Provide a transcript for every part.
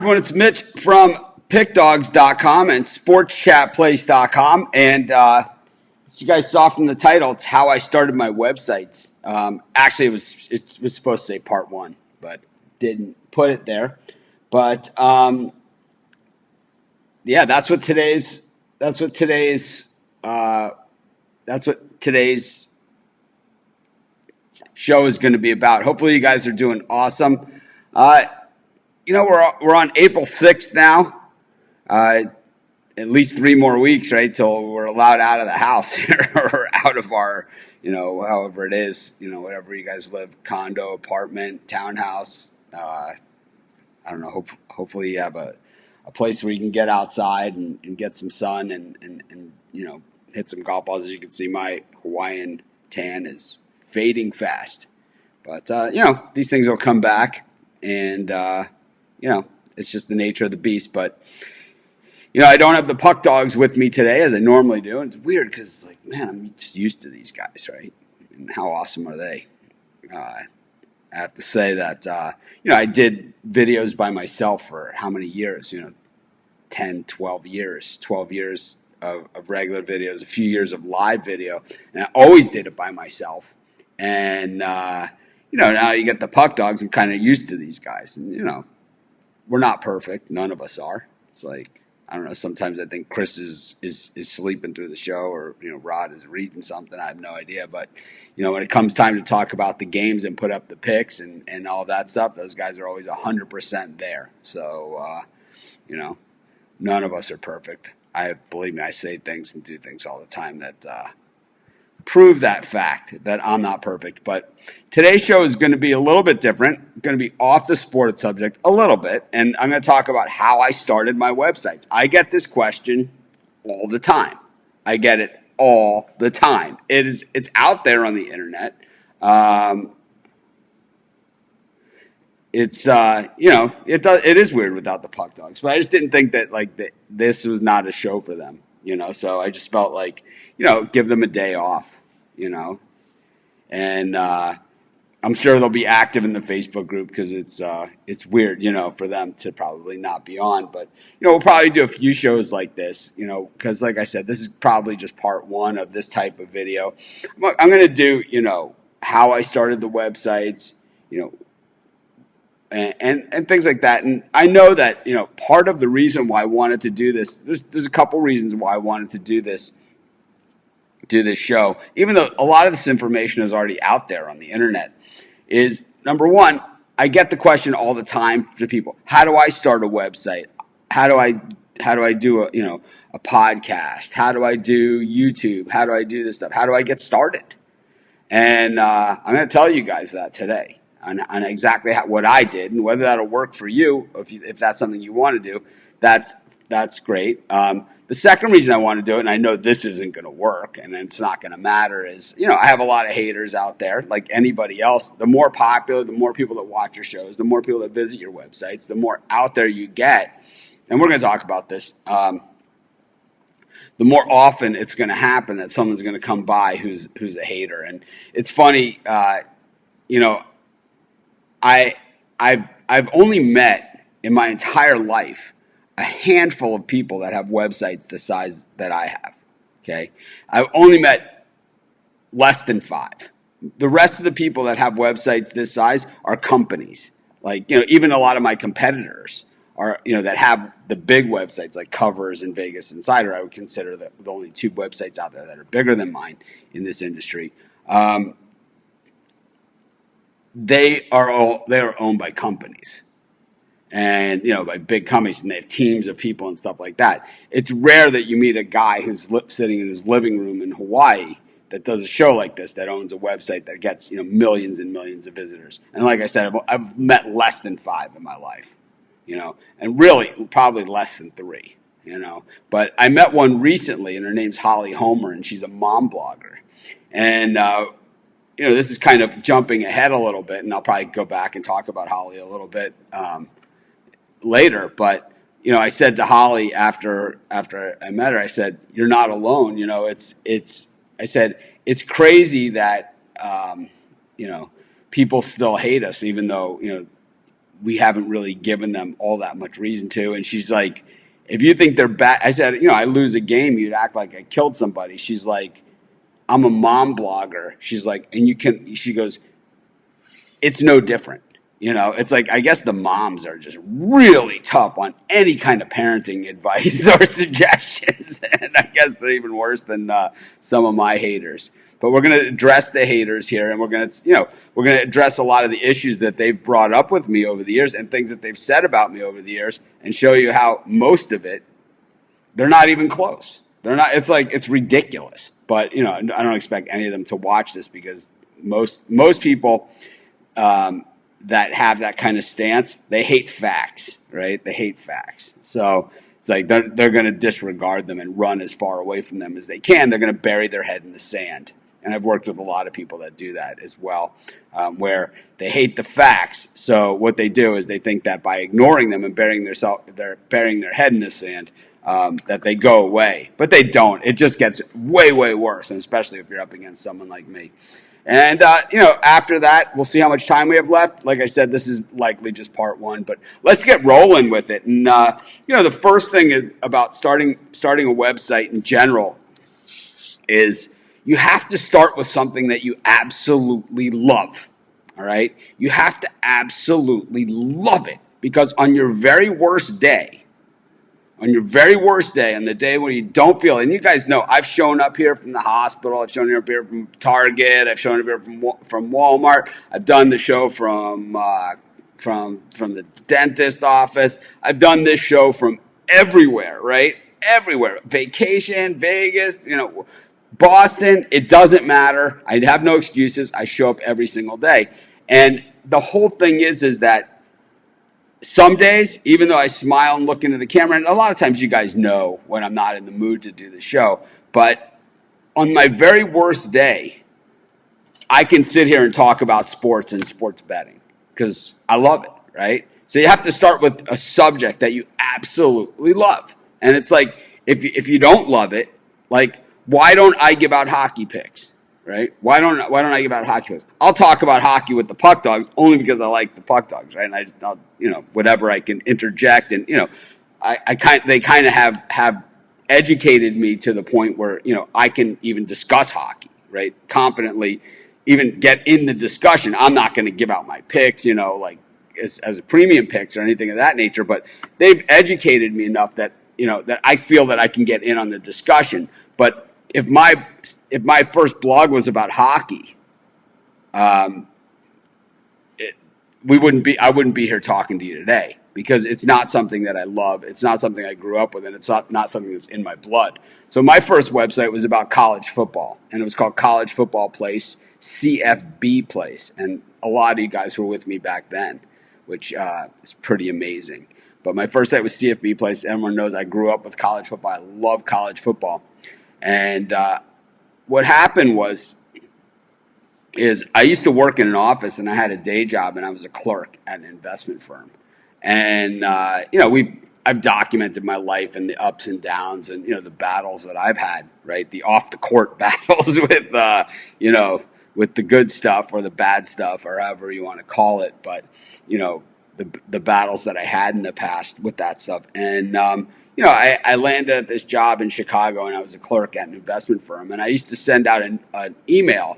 Everyone, it's Mitch from pickdogs.com and sportschatplace.com. And as you guys saw from the title, it's how I started my websites. Actually, it was supposed to say part one, but didn't put it there. But yeah, that's what today's show is going to be about. Hopefully, you guys are doing awesome. We're on April 6th now. At least 3 more weeks, right, till we're allowed out of the house here or out of our, however it is, whatever you guys live, condo, apartment, townhouse. I don't know. Hopefully you have a place where you can get outside and get some sun and hit some golf balls. As you can see, my Hawaiian tan is fading fast. But, these things will come back and, it's just the nature of the beast. But, I don't have the puck dogs with me today as I normally do. And it's weird because, I'm just used to these guys, right? And how awesome are they? I have to say that, I did videos by myself for how many years? 10, 12 years. 12 years of regular videos, a few years of live video. And I always did it by myself. And, now you get the puck dogs. I'm kind of used to these guys. And, we're not perfect. None of us are. It's like, I don't know. Sometimes I think Chris is sleeping through the show, or Rod is reading something. I have no idea. But when it comes time to talk about the games and put up the picks and all that stuff, those guys are always 100% there. So none of us are perfect. Believe me, I say things and do things all the time that prove that fact that I'm not perfect. But today's show is going to be a little bit different, going to be off the sport subject a little bit, and I'm going to talk about how I started my websites. I get this question all the time. I get it all the time. It's out there on the internet. It is weird without the puck dogs, but I just didn't think that this was not a show for them. So I just felt like, give them a day off, and I'm sure they'll be active in the Facebook group because it's weird, for them to probably not be on. But, we'll probably do a few shows like this, because like I said, this is probably just part one of this type of video. I'm going to do, how I started the websites, and things like that. And I know that, part of the reason why I wanted to do this, there's a couple reasons why I wanted to do this show, even though a lot of this information is already out there on the internet, is number one, I get the question all the time to people, how do I start a website? How do I do a podcast? How do I do YouTube? How do I do this stuff? How do I get started? And I'm going to tell you guys that today. On exactly what I did, and whether that'll work for you, if that's something you want to do, that's great. The second reason I want to do it, and I know this isn't going to work, and it's not going to matter, is I have a lot of haters out there, like anybody else. The more popular, the more people that watch your shows, the more people that visit your websites, the more out there you get. And we're going to talk about this. The more often it's going to happen that someone's going to come by who's a hater, and it's funny, I've only met in my entire life a handful of people that have websites the size that I have. Okay, I've only met less than 5. The rest of the people that have websites this size are companies. Even a lot of my competitors are that have the big websites like Covers and Vegas Insider. I would consider the only 2 websites out there that are bigger than mine in this industry. They are owned by companies, and by big companies, and they have teams of people and stuff like that. It's rare that you meet a guy who's sitting in his living room in Hawaii that does a show like this, that owns a website that gets millions and millions of visitors. And like I said, I've met less than 5 in my life, and really probably less than 3, But I met one recently, and her name's Holly Homer, and she's a mom blogger, and this is kind of jumping ahead a little bit, and I'll probably go back and talk about Holly a little bit later. But I said to Holly after I met her, I said, "You're not alone." I said it's crazy that people still hate us, even though we haven't really given them all that much reason to. And she's like, if you think they're bad, I said, I lose a game, you'd act like I killed somebody. She's like, I'm a mom blogger. She's like, she goes, it's no different. It's like, I guess the moms are just really tough on any kind of parenting advice or suggestions. And I guess they're even worse than some of my haters. But we're going to address the haters here, and we're going to address a lot of the issues that they've brought up with me over the years and things that they've said about me over the years, and show you how most of it, they're not even close. They're not. It's like, it's ridiculous. But I don't expect any of them to watch this, because most people that have that kind of stance, they hate facts, right? They hate facts. So it's like they're going to disregard them and run as far away from them as they can. They're going to bury their head in the sand. And I've worked with a lot of people that do that as well, where they hate the facts. So what they do is they think that by ignoring them and burying their head in the sand, that they go away. But they don't. It just gets way, way worse, and especially if you're up against someone like me. And, after that, we'll see how much time we have left. Like I said, this is likely just part one, but let's get rolling with it. And, the first thing about starting a website in general is you have to start with something that you absolutely love, all right? You have to absolutely love it, because on your very worst day, on the day when you don't feel it, and you guys know, I've shown up here from the hospital, I've shown up here from Target, I've shown up here from Walmart, I've done the show from the dentist office, I've done this show from everywhere, right? Everywhere. Vacation, Vegas, Boston, it doesn't matter. I have no excuses. I show up every single day. And the whole thing is that some days, even though I smile and look into the camera, and a lot of times you guys know when I'm not in the mood to do the show, but on my very worst day, I can sit here and talk about sports and sports betting because I love it, right? So you have to start with a subject that you absolutely love. And it's like, if you don't love it, like, why don't I give out hockey picks? Right? Why don't I give out hockey picks? I'll talk about hockey with the Puck Dogs only because I like the Puck Dogs, right? And I'll whatever I can interject, and they kind of have educated me to the point where I can even discuss hockey, right? Confidently, even get in the discussion. I'm not going to give out my picks, like as a premium picks or anything of that nature, but they've educated me enough that that I feel that I can get in on the discussion. But if my first blog was about hockey, I wouldn't be here talking to you today, because it's not something that I love. It's not something I grew up with, and it's not something that's in my blood. So my first website was about college football, and it was called College Football Place, CFB Place. And a lot of you guys were with me back then, which is pretty amazing. But my first site was CFB Place. Everyone knows I grew up with college football. I love college football. And what happened is I used to work in an office, and I had a day job, and I was a clerk at an investment firm. And I've documented my life and the ups and downs, and the battles that I've had, right? The off the court battles with with the good stuff or the bad stuff, or however you want to call it. But the battles that I had in the past with that stuff. And I landed at this job in Chicago, and I was a clerk at an investment firm. And I used to send out an email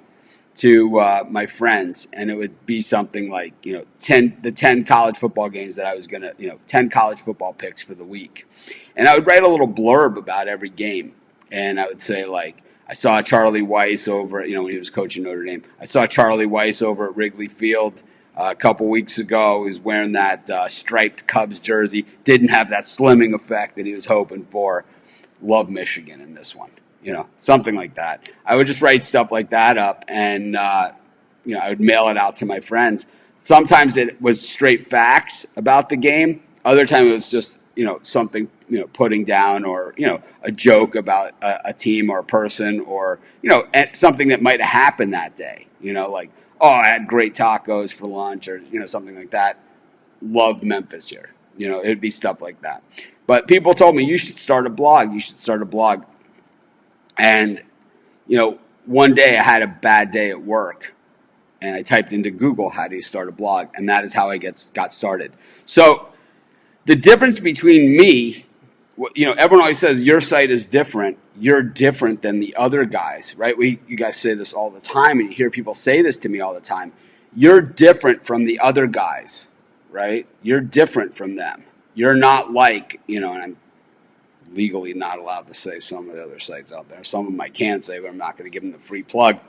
to my friends, and it would be something like, 10 college football games that I was going to, 10 college football picks for the week. And I would write a little blurb about every game. And I would say, like, I saw Charlie Weiss over, when he was coaching Notre Dame. I saw Charlie Weiss over at Wrigley Field a couple weeks ago. He was wearing that striped Cubs jersey. Didn't have that slimming effect that he was hoping for. Love Michigan in this one. Something like that. I would just write stuff like that up, and I would mail it out to my friends. Sometimes it was straight facts about the game. Other times it was just something putting down, or a joke about a team or a person, or something that might have happened that day. Like, oh, I had great tacos for lunch, or something like that. Loved Memphis here. It'd be stuff like that. But people told me, you should start a blog. You should start a blog. And one day I had a bad day at work, and I typed into Google, how do you start a blog? And that is how I got started. So the difference between me, everyone always says your site is different. You're different than the other guys, right? You guys say this all the time, and you hear people say this to me all the time. You're different from the other guys, right? You're different from them. You're not like, and I'm legally not allowed to say some of the other sites out there. Some of them I can say, but I'm not going to give them the free plug.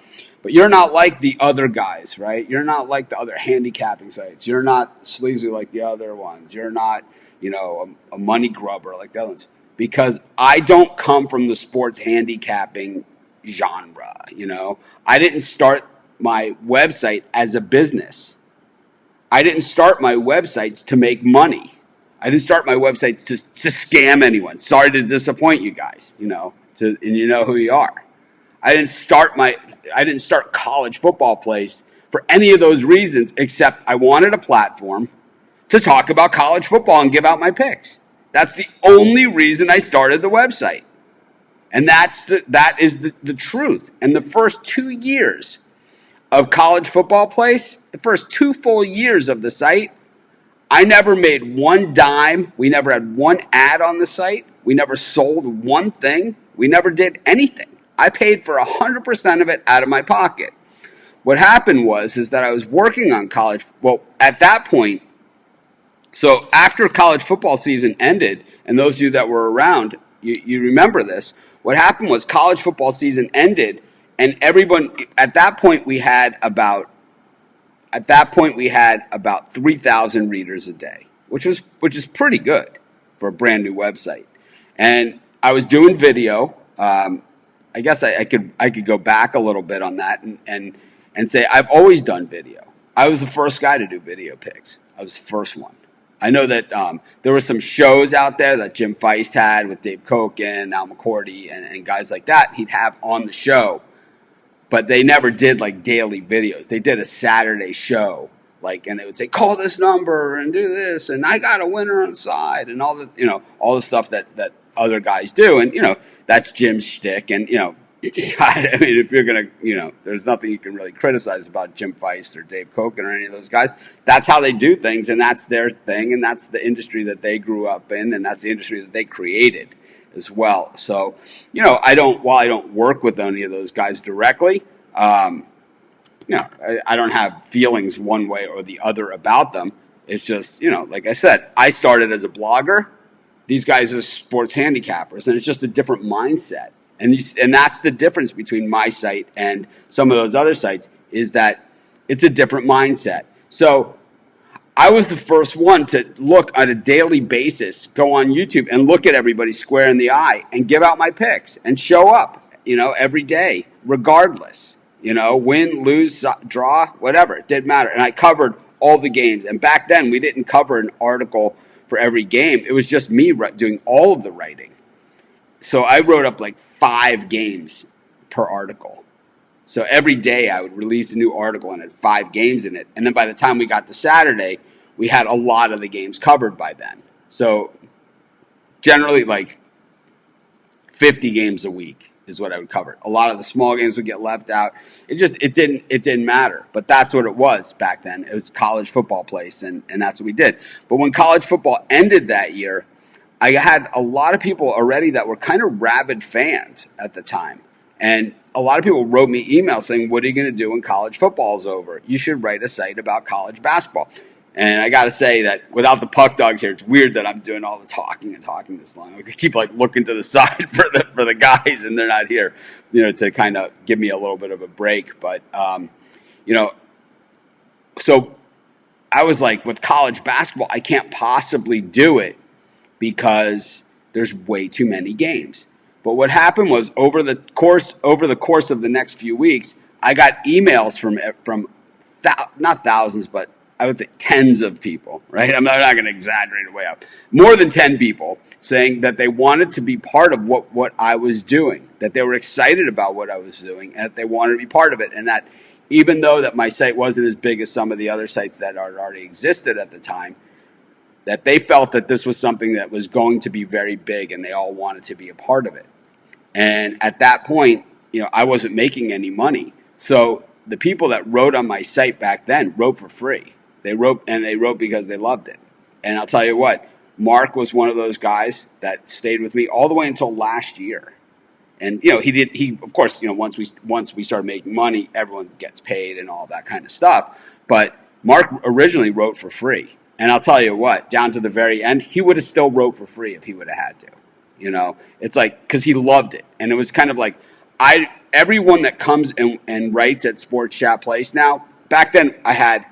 But you're not like the other guys, right? You're not like the other handicapping sites. You're not sleazy like the other ones. You're not, a money grubber like the other ones. Because I don't come from the sports handicapping genre, I didn't start my website as a business. I didn't start my websites to make money. I didn't start my websites to scam anyone. Sorry to disappoint you guys, and you know who you are. I didn't start College Football Place for any of those reasons, except I wanted a platform to talk about college football and give out my picks. That's the only reason I started the website. And that is the truth. And the first 2 years of College Football Place, the first 2 full years of the site, I never made one dime. We never had one ad on the site. We never sold one thing. We never did anything. I paid for 100% of it out of my pocket. What happened is that I was working on at that point, so after college football season ended, and those of you that were around, you remember this, what happened was college football season ended, and everyone, at that point we had about 3,000 readers a day, which is pretty good for a brand new website. And I was doing video. I guess I could go back a little bit on that and say I've always done video. I was the first guy to do video pics. I was the first one. I know that there were some shows out there that Jim Feist had with Dave Koken, Al McCourty, and guys like that. He'd have on the show. But they never did like daily videos. They did a Saturday show, and they would say, call this number and do this, and I got a winner on the side, and all the stuff that other guys do. And, that's Jim's shtick. And, I mean, if you're going to, there's nothing you can really criticize about Jim Feist or Dave Koken or any of those guys. That's how they do things, and that's their thing, and that's the industry that they grew up in, and that's the industry that they created as well. So, while I don't work with any of those guys directly, I don't have feelings one way or the other about them. It's just, like I said, I started as a blogger. These guys are sports handicappers, and it's just a different mindset. And that's the difference between my site and some of those other sites, is that it's a different mindset. So I was the first one to look on a daily basis, go on YouTube and look at everybody square in the eye and give out my picks and show up, every day, regardless, win, lose, draw, whatever. It didn't matter. And I covered all the games. And back then we didn't cover an article for every game. It was just me doing all of the writing. So I wrote up like 5 games per article. So every day I would release a new article and it had 5 games in it. And then by the time we got to Saturday, we had a lot of the games covered by then. So generally like 50 games a week is what I would cover. A lot of the small games would get left out. It didn't matter. But that's what it was back then. It was College Football Place, and that's what we did. But when college football ended that year, I had a lot of people already that were kind of rabid fans at the time. And a lot of people wrote me emails saying, what are you going to do when college football is over? You should write a site about college basketball. And I got to say that without the puck dogs here, it's weird that I'm doing all the talking this long. I keep looking to the side for the guys, and they're not here, to kind of give me a little bit of a break. But, so I was like, with college basketball, I can't possibly do it because there's way too many games. But what happened was over the course of the next few weeks, I got emails from not thousands, but I would say tens of people, right? I'm not going to exaggerate it way up. More than 10 people saying that they wanted to be part of what I was doing, that they were excited about what I was doing, and that they wanted to be part of it. And that even though that my site wasn't as big as some of the other sites that already existed at the time, that they felt that this was something that was going to be very big and they all wanted to be a part of it. And at that point, I wasn't making any money. So the people that wrote on my site back then wrote for free. They wrote because they loved it. And I'll tell you what, Mark was one of those guys that stayed with me all the way until last year. And he of course, once we started making money, everyone gets paid and all that kind of stuff. But Mark originally wrote for free. And I'll tell you what, down to the very end, he would have still wrote for free if he would have had to. It's like, because he loved it. And it was kind of like, everyone that comes and writes at Sports Chat Place now, back then I had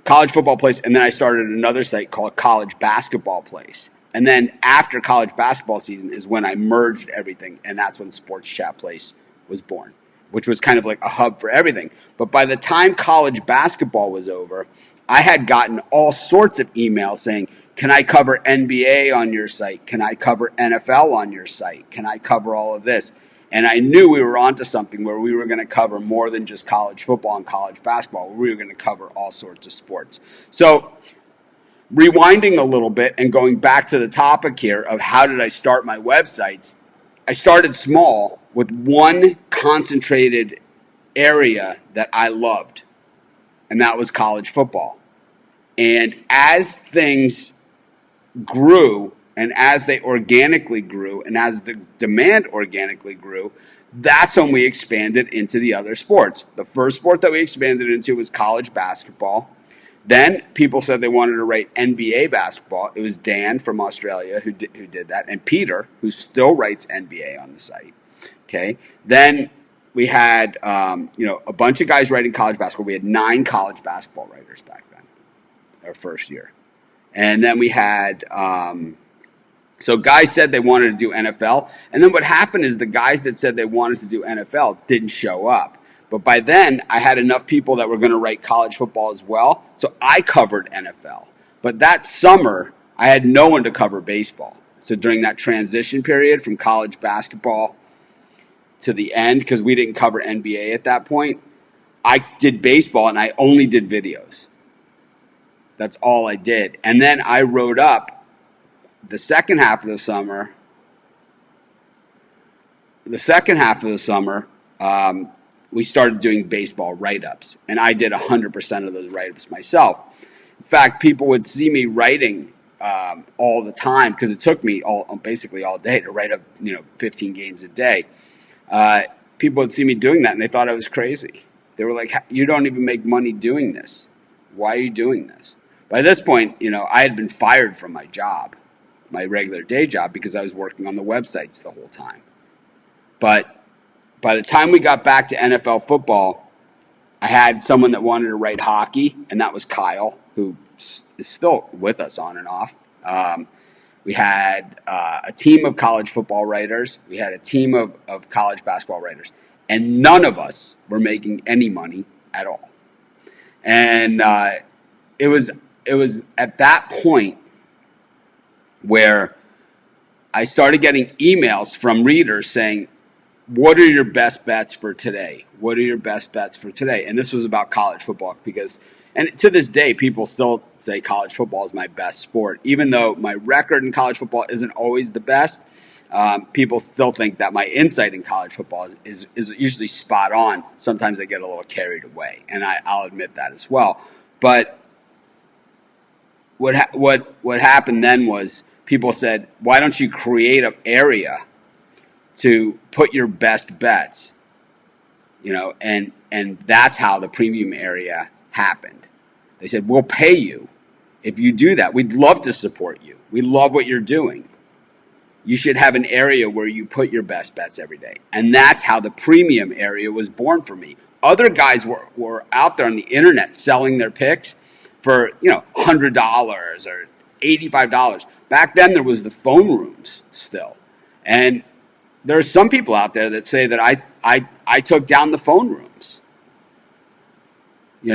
College Football Place, and then I started another site called College Basketball Place. And then after college basketball season is when I merged everything, and that's when Sports Chat Place was born, which was kind of like a hub for everything. But by the time college basketball was over, I had gotten all sorts of emails saying, can I cover NBA on your site? Can I cover NFL on your site? Can I cover all of this? And I knew we were onto something where we were going to cover more than just college football and college basketball. We were going to cover all sorts of sports. So rewinding a little bit and going back to the topic here of how did I start my websites, I started small with one concentrated area that I loved, and that was college football. And as things grew, and as they organically grew, and as the demand organically grew, that's when we expanded into the other sports. The first sport that we expanded into was college basketball. Then people said they wanted to write NBA basketball. It was Dan from Australia who did that, and Peter, who still writes NBA on the site. Okay. Then we had a bunch of guys writing college basketball. We had 9 college basketball writers back then, our first year. And then we had so guys said they wanted to do NFL. And then what happened is the guys that said they wanted to do NFL didn't show up. But by then, I had enough people that were going to write college football as well. So I covered NFL. But that summer, I had no one to cover baseball. So during that transition period from college basketball to the end, because we didn't cover NBA at that point, I did baseball and I only did videos. That's all I did. And then I wrote up the second half of the summer. We started doing baseball write-ups, and I did 100% of those write-ups myself. In fact, people would see me writing all the time because it took me basically all day to write up 15 games a day. People would see me doing that, and they thought I was crazy. They were like, "You don't even make money doing this. Why are you doing this?" By this point, I had been fired from my job, my regular day job, because I was working on the websites the whole time. But by the time we got back to NFL football, I had someone that wanted to write hockey, and that was Kyle, who is still with us on and off. We had a team of college football writers. We had a team of college basketball writers. And none of us were making any money at all. And it was at that point where I started getting emails from readers saying, what are your best bets for today? What are your best bets for today? And this was about college football and to this day, people still say college football is my best sport. Even though my record in college football isn't always the best, people still think that my insight in college football is usually spot on. Sometimes I get a little carried away, and I'll admit that as well. But what happened then was people said, why don't you create an area to put your best bets, and that's how the premium area happened. They said, we'll pay you if you do that. We'd love to support you. We love what you're doing. You should have an area where you put your best bets every day. And that's how the premium area was born for me. Other guys were out there on the internet selling their picks for, $100 or $85. Back then there was the phone rooms still. And there are some people out there that say that I took down the phone rooms, I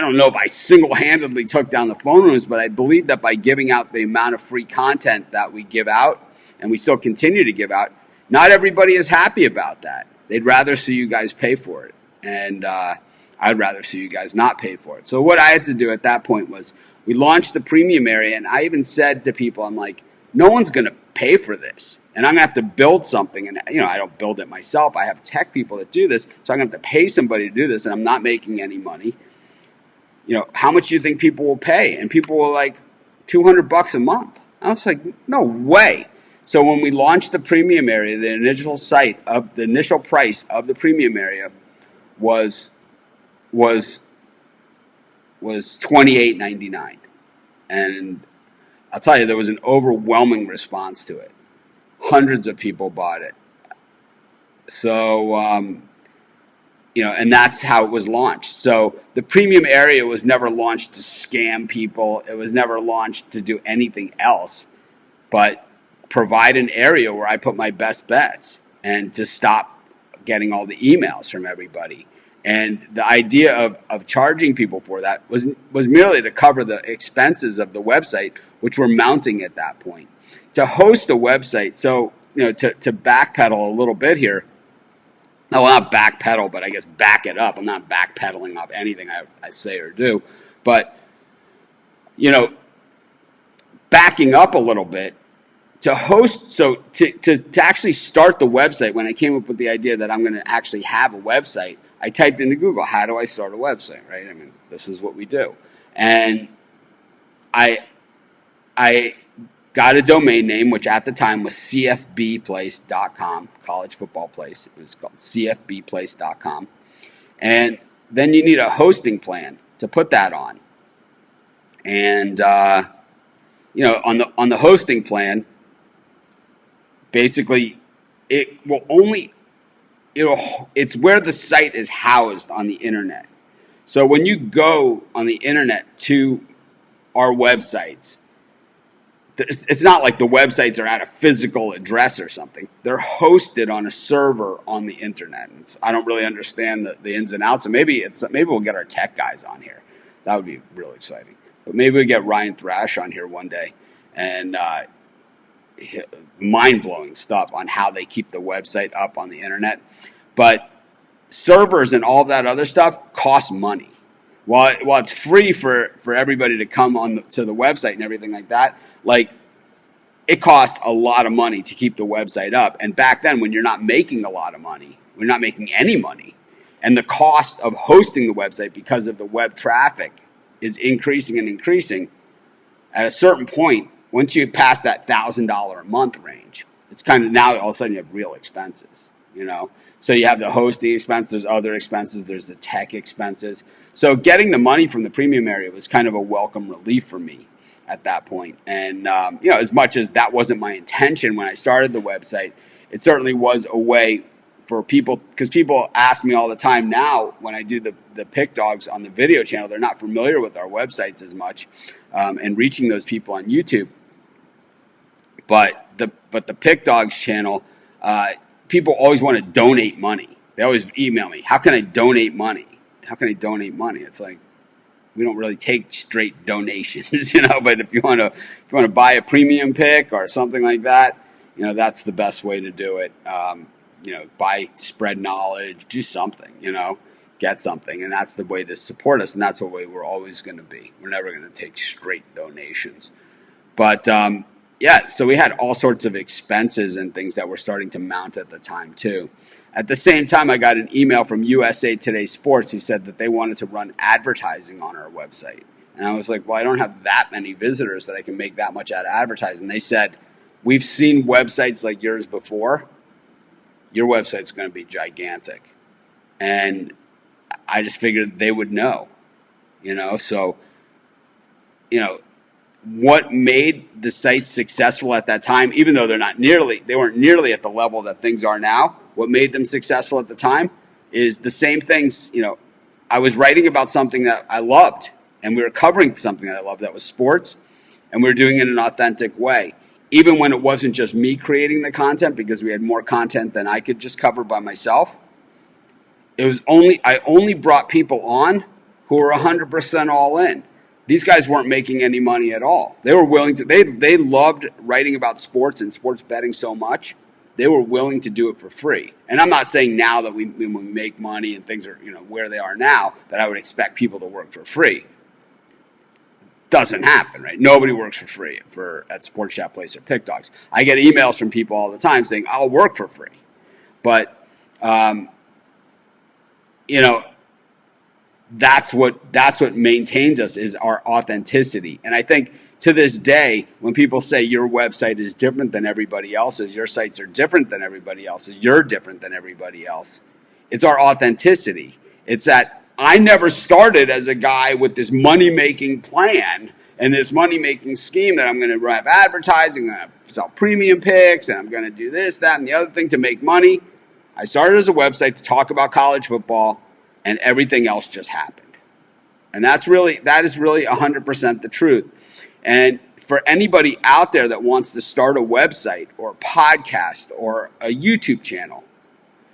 don't know if I single-handedly took down the phone rooms, but I believe that by giving out the amount of free content that we give out, and we still continue to give out, not everybody is happy about that. They'd rather see you guys pay for it, and I'd rather see you guys not pay for it. So what I had to do at that point was we launched the premium area, and I even said to people, I'm like, no one's going to pay for this. And I'm going to have to build something. And, I don't build it myself. I have tech people that do this. So I'm going to have to pay somebody to do this. And I'm not making any money. How much do you think people will pay? And people were like, $200 a month. I was like, no way. So when we launched the premium area, the initial price of the premium area was $28.99. And I'll tell you, there was an overwhelming response to it. Hundreds of people bought it. So, and that's how it was launched. So the premium area was never launched to scam people. It was never launched to do anything else but provide an area where I put my best bets and to stop getting all the emails from everybody. And the idea of charging people for that was merely to cover the expenses of the website, which were mounting at that point. To host a website, so to backpedal a little bit here. No, well, not backpedal, but I guess back it up. I'm not backpedaling up anything I say or do. But, backing up a little bit, to host, so to actually start the website, when I came up with the idea that I'm going to actually have a website, I typed into Google, how do I start a website, right? I mean, this is what we do. And I got a domain name, which at the time was cfbplace.com, college football place. It was called cfbplace.com. And then you need a hosting plan to put that on. And, on the hosting plan, basically, it's where the site is housed on the internet. So when you go on the internet to our websites, it's not like the websites are at a physical address or something. They're hosted on a server on the internet. I don't really understand the ins and outs. So maybe we'll get our tech guys on here. That would be really exciting. But maybe we get Ryan Thrash on here one day and mind-blowing stuff on how they keep the website up on the internet. But servers and all that other stuff cost money. While it's free for everybody to come to the website and everything like that, like it costs a lot of money to keep the website up. And back then, when you're not making a lot of money, we're not making any money, and the cost of hosting the website because of the web traffic is increasing and increasing. At a certain point, once you pass that $1,000 a month range, it's kind of now all of a sudden you have real expenses, So you have the hosting expense, there's other expenses, there's the tech expenses. So getting the money from the premium area was kind of a welcome relief for me at that point. And, as much as that wasn't my intention when I started the website, it certainly was a way for people, because people ask me all the time now when I do the Pick Dogs on the video channel, they're not familiar with our websites as much, and reaching those people on YouTube. But the Pick Dogs channel, people always want to donate money. They always email me, how can I donate money? How can I donate money? It's like, we don't really take straight donations, but if you want to buy a premium pick or something like that, that's the best way to do it. Spread knowledge, do something, get something. And that's the way to support us. And that's the way we're always going to be. We're never going to take straight donations. But, so we had all sorts of expenses and things that were starting to mount at the time, too. At the same time, I got an email from USA Today Sports who said that they wanted to run advertising on our website. And I was like, well, I don't have that many visitors that I can make that much out of advertising. They said, we've seen websites like yours before. Your website's going to be gigantic. And I just figured they would know, So, what made the site successful at that time, even though they weren't nearly at the level that things are now, what made them successful at the time is the same things. I was writing about something that I loved, and we were covering something that I loved, that was sports, and we were doing it in an authentic way. Even when it wasn't just me creating the content, because we had more content than I could just cover by myself. I only brought people on who were 100% all in. These guys weren't making any money at all. They were willing to. They loved writing about sports and sports betting so much. They were willing to do it for free. And I'm not saying now that we make money and things are where they are now that I would expect people to work for free. Doesn't happen, right? Nobody works for free at Sports Chat Place or Pick Dogs. I get emails from people all the time saying, I'll work for free. But, you know, that's what maintains us is our authenticity. And I think to this day, when people say your website is different than everybody else's, your sites are different than everybody else's, you're different than everybody else, it's our authenticity. It's that I never started as a guy with this money-making plan and this money-making scheme that I'm going to have advertising, I'm going to sell premium picks, and I'm going to do this, that, and the other thing to make money. I started as a website to talk about college football, and everything else just happened. And that is really 100% the truth. And for anybody out there that wants to start a website or a podcast or a YouTube channel,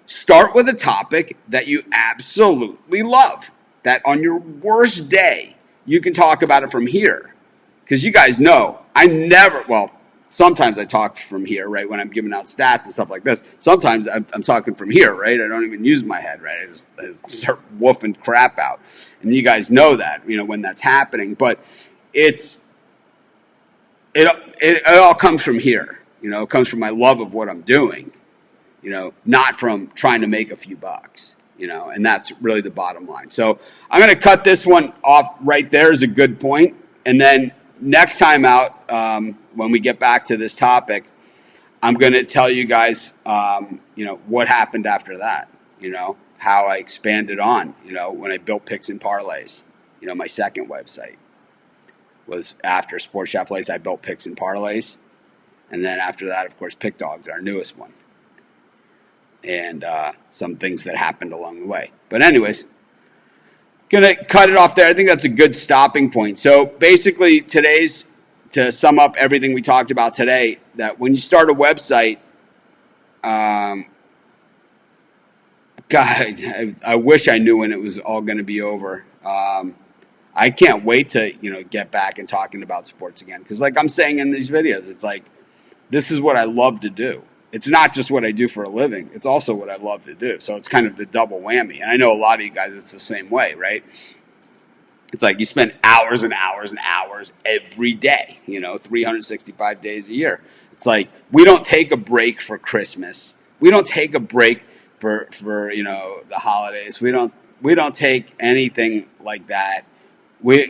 start with a topic that you absolutely love, that on your worst day, you can talk about it from here. Because you guys know, sometimes I talk from here, right, when I'm giving out stats and stuff like this. Sometimes I'm talking from here, right? I don't even use my head, right? I just start woofing crap out. And you guys know that, when that's happening. But it all comes from here. It comes from my love of what I'm doing, not from trying to make a few bucks, and that's really the bottom line. So I'm going to cut this one off right there is a good point. And then next time out, when we get back to this topic, I'm going to tell you guys, what happened after that, how I expanded on, when I built Picks and Parlays, my second website was after Sports Chat Place. I built Picks and Parlays. And then after that, of course, Pick Dogs, our newest one. And some things that happened along the way. But anyways, gonna cut it off there. I think that's a good stopping point. So basically, to sum up everything we talked about today, that when you start a website, God, I wish I knew when it was all going to be over. I can't wait to get back and talking about sports again, because like I'm saying in these videos, it's like this is what I love to do. It's not just what I do for a living. It's also what I love to do. So it's kind of the double whammy. And I know a lot of you guys, it's the same way, right? It's like you spend hours and hours and hours every day, 365 days a year. It's like we don't take a break for Christmas. We don't take a break for the holidays. We don't take anything like that. We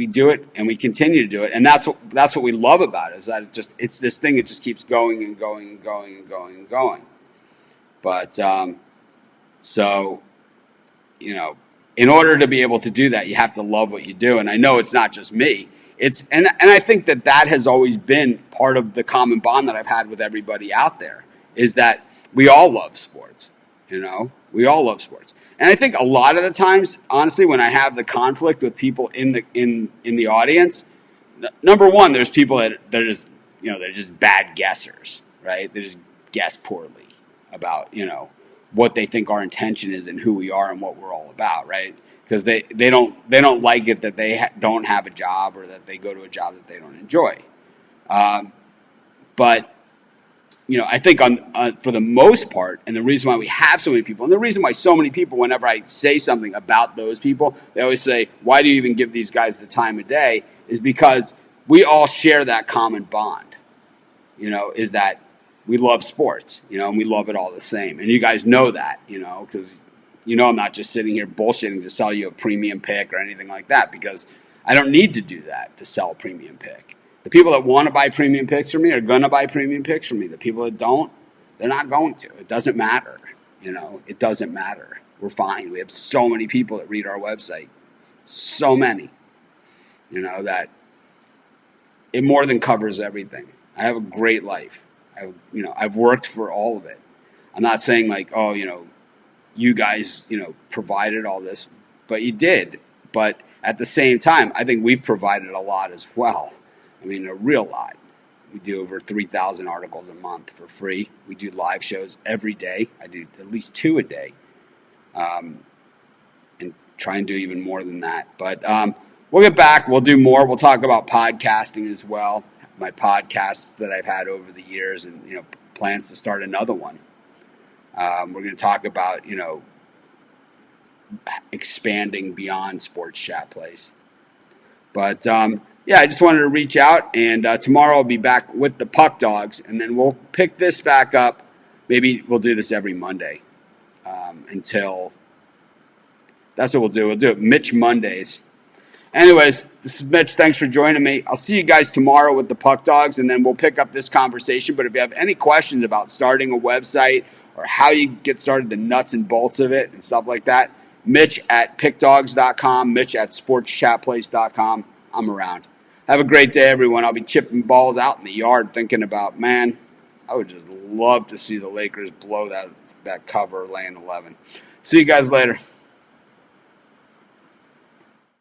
do it and we continue to do it, and that's what we love about it, is that it's this thing that just keeps going and going and going and going and going. But so in order to be able to do that, you have to love what you do. And I know it's not just me. And I think that has always been part of the common bond that I've had with everybody out there, is that we all love sports. We all love sports. And I think a lot of the times, honestly, when I have the conflict with people in the audience, number one, there's people that they're just bad guessers, right? They just guess poorly about what they think our intention is and who we are and what we're all about, right? Because they don't like it that they don't have a job, or that they go to a job that they don't enjoy. But I think for the most part, and the reason why we have so many people, and the reason why so many people, whenever I say something about those people, they always say, why do you even give these guys the time of day? Is because we all share that common bond, is that we love sports, and we love it all the same. And you guys know that, because I'm not just sitting here bullshitting to sell you a premium pick or anything like that, because I don't need to do that to sell a premium pick. The people that want to buy premium picks from me are going to buy premium picks from me. The people that don't, they're not going to. It doesn't matter. It doesn't matter. We're fine. We have so many people that read our website. So many. That it more than covers everything. I have a great life. I've worked for all of it. I'm not saying like, oh, you guys, provided all this, but you did. But at the same time, I think we've provided a lot as well. I mean, a real lot. We do over 3,000 articles a month for free. We do live shows every day. I do at least 2 a day, and try and do even more than that. But we'll get back. We'll do more. We'll talk about podcasting as well. My podcasts that I've had over the years, and plans to start another one. We're going to talk about expanding beyond Sports Chat Place. But yeah, I just wanted to reach out, and tomorrow I'll be back with the Puck Dogs, and then we'll pick this back up. Maybe we'll do this every Monday until that's what we'll do. We'll do it Mitch Mondays. Anyways, this is Mitch. Thanks for joining me. I'll see you guys tomorrow with the Puck Dogs, and then we'll pick up this conversation. But if you have any questions about starting a website or how you get started, the nuts and bolts of it and stuff like that, Mitch at pickdogs.com, Mitch at sportschatplace.com. I'm around. Have a great day, everyone. I'll be chipping balls out in the yard thinking about, man, I would just love to see the Lakers blow that cover laying 11. See you guys later.